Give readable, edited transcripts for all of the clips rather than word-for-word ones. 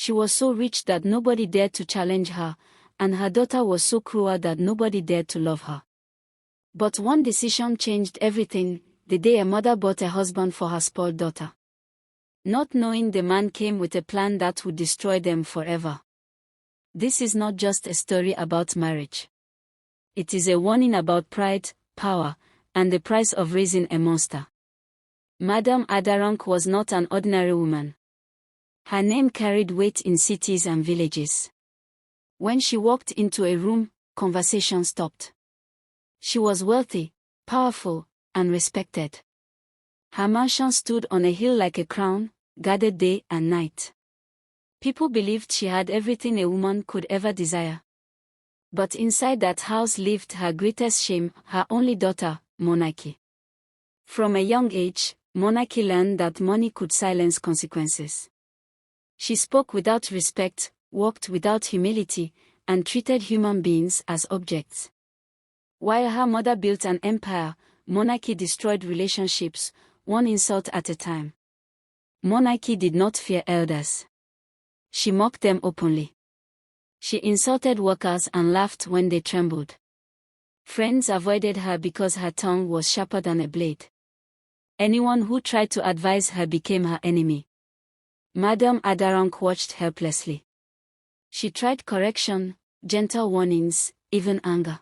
She was so rich that nobody dared to challenge her, and her daughter was so cruel that nobody dared to love her. But one decision changed everything, the day a mother bought a husband for her spoiled daughter. Not knowing the man came with a plan that would destroy them forever. This is not just a story about marriage. It is a warning about pride, power, and the price of raising a monster. Madame Adaronk was not an ordinary woman. Her name carried weight in cities and villages. When she walked into a room, conversation stopped. She was wealthy, powerful, and respected. Her mansion stood on a hill like a crown, guarded day and night. People believed she had everything a woman could ever desire. But inside that house lived her greatest shame, her only daughter, Morenike. From a young age, Morenike learned that money could silence consequences. She spoke without respect, walked without humility, and treated human beings as objects. While her mother built an empire, Morenike destroyed relationships, one insult at a time. Morenike did not fear elders. She mocked them openly. She insulted workers and laughed when they trembled. Friends avoided her because her tongue was sharper than a blade. Anyone who tried to advise her became her enemy. Madame Adaronk watched helplessly. She tried correction, gentle warnings, even anger.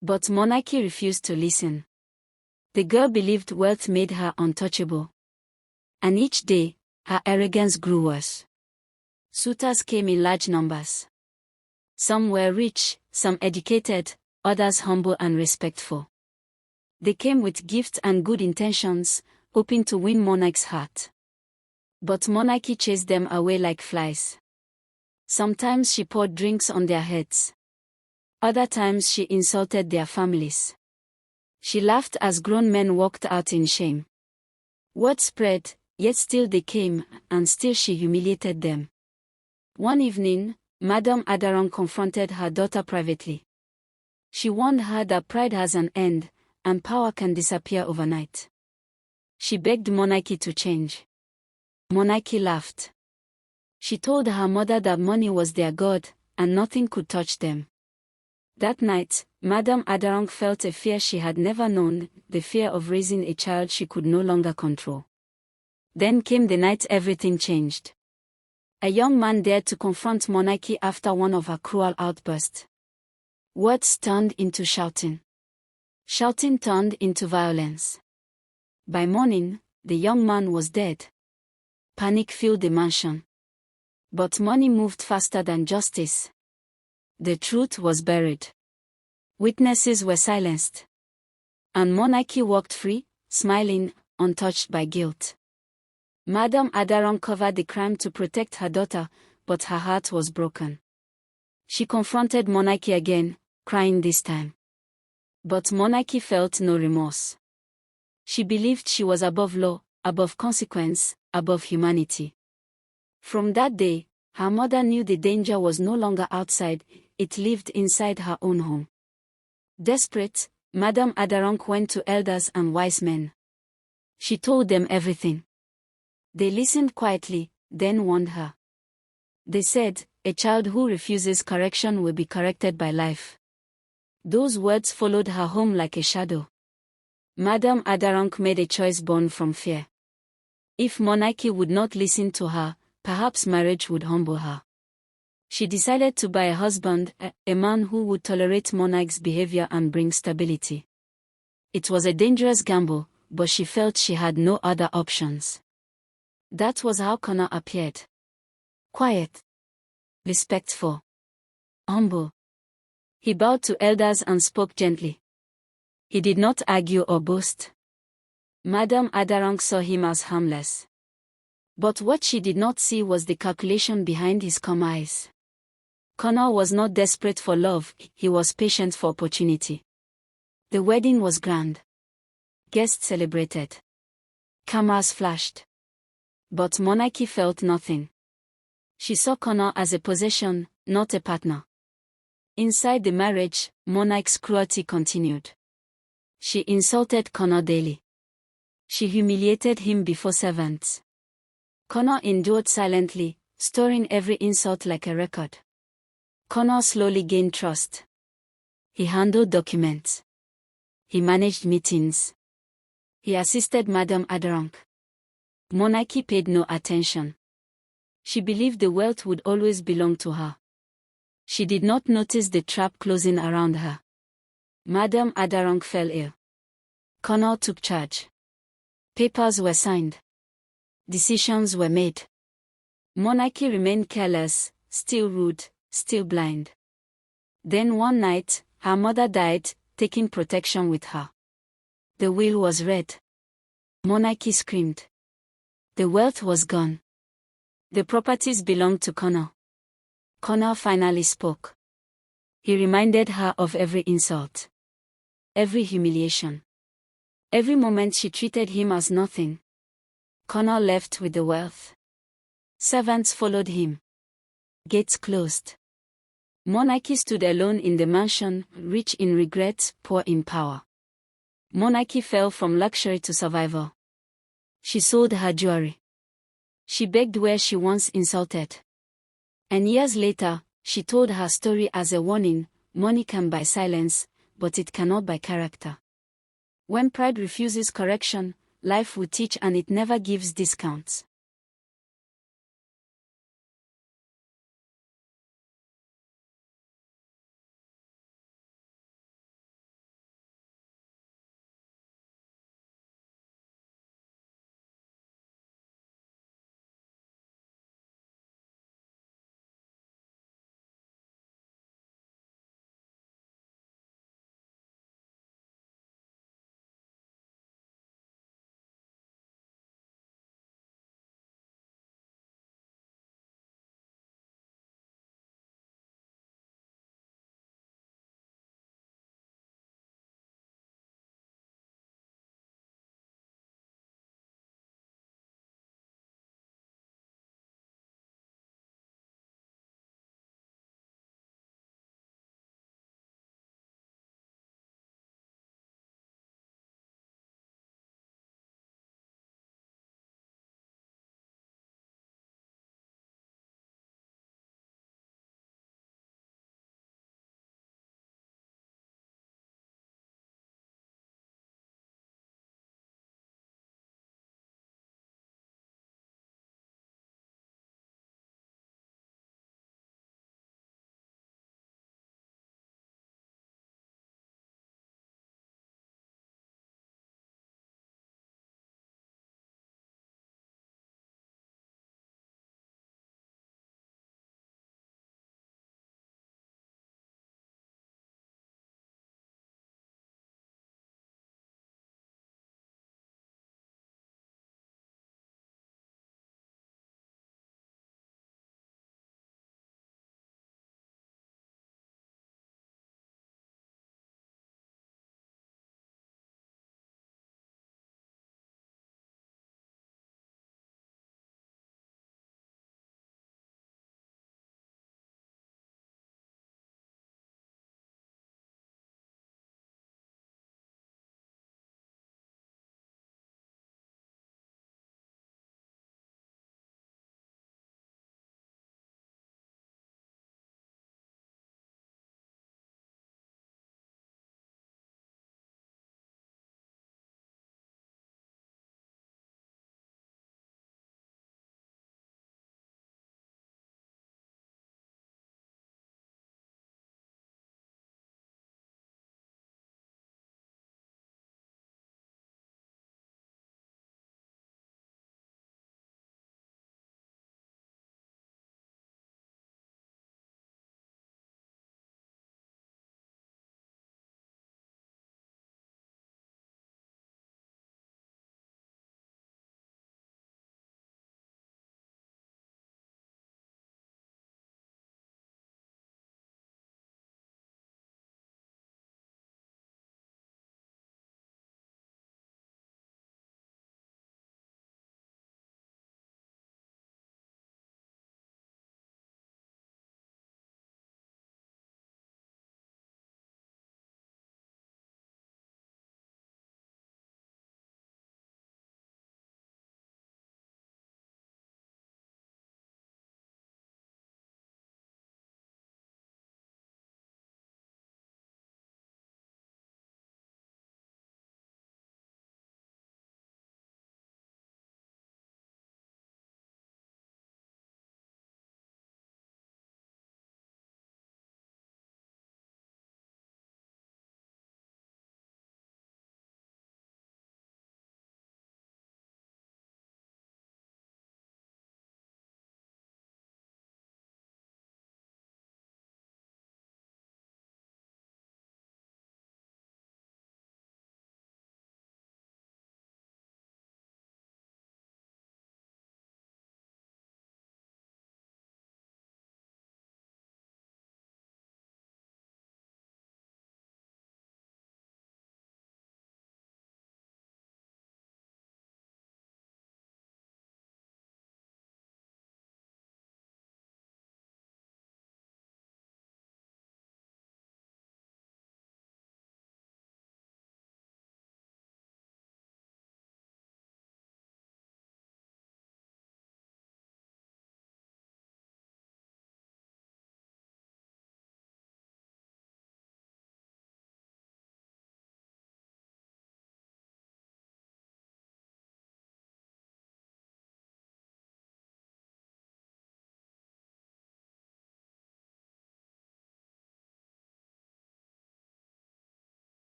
But Morenike refused to listen. The girl believed wealth made her untouchable. And each day, her arrogance grew worse. Suitors came in large numbers. Some were rich, some educated, others humble and respectful. They came with gifts and good intentions, hoping to win Morenike's heart. But Morenike chased them away like flies. Sometimes she poured drinks on their heads. Other times she insulted their families. She laughed as grown men walked out in shame. Word spread, yet still they came, and still she humiliated them. One evening, Madame Adaronk confronted her daughter privately. She warned her that pride has an end, and power can disappear overnight. She begged Morenike to change. Morenike laughed. She told her mother that money was their god, and nothing could touch them. That night, Madame Adaronk felt a fear she had never known, the fear of raising a child she could no longer control. Then came the night everything changed. A young man dared to confront Morenike after one of her cruel outbursts. Words turned into shouting. Shouting turned into violence. By morning, the young man was dead. Panic filled the mansion. But money moved faster than justice. The truth was buried. Witnesses were silenced. And Morenike walked free, smiling, untouched by guilt. Madame Adaronk covered the crime to protect her daughter, but her heart was broken. She confronted Morenike again, crying this time. But Morenike felt no remorse. She believed she was above law, above consequence, above humanity. From that day, her mother knew the danger was no longer outside, it lived inside her own home. Desperate, Madame Adaronk went to elders and wise men. She told them everything. They listened quietly, then warned her. They said, "A child who refuses correction will be corrected by life." Those words followed her home like a shadow. Madame Adaronk made a choice born from fear. If Morenike would not listen to her, perhaps marriage would humble her. She decided to buy a husband, a man who would tolerate Morenike's behavior and bring stability. It was a dangerous gamble, but she felt she had no other options. That was how Connor appeared. Quiet. Respectful. Humble. He bowed to elders and spoke gently. He did not argue or boast. Madame Adaronk saw him as harmless. But what she did not see was the calculation behind his calm eyes. Connor was not desperate for love, he was patient for opportunity. The wedding was grand. Guests celebrated. Cameras flashed. But Morenike felt nothing. She saw Connor as a possession, not a partner. Inside the marriage, Morenike's cruelty continued. She insulted Connor daily. She humiliated him before servants. Connor endured silently, storing every insult like a record. Connor slowly gained trust. He handled documents. He managed meetings. He assisted Madame Adarang. Morenike paid no attention. She believed the wealth would always belong to her. She did not notice the trap closing around her. Madame Adarang fell ill. Connor took charge. Papers were signed. Decisions were made. Morenike remained careless, still rude, still blind. Then one night, her mother died, taking protection with her. The will was read. Morenike screamed. The wealth was gone. The properties belonged to Connor. Connor finally spoke. He reminded her of every insult. Every humiliation. Every moment she treated him as nothing. Connor left with the wealth. Servants followed him. Gates closed. Morenike stood alone in the mansion, rich in regret, poor in power. Morenike fell from luxury to survival. She sold her jewelry. She begged where she once insulted. And years later, she told her story as a warning: money can buy silence, but it cannot buy character. When pride refuses correction, life will teach, and it never gives discounts.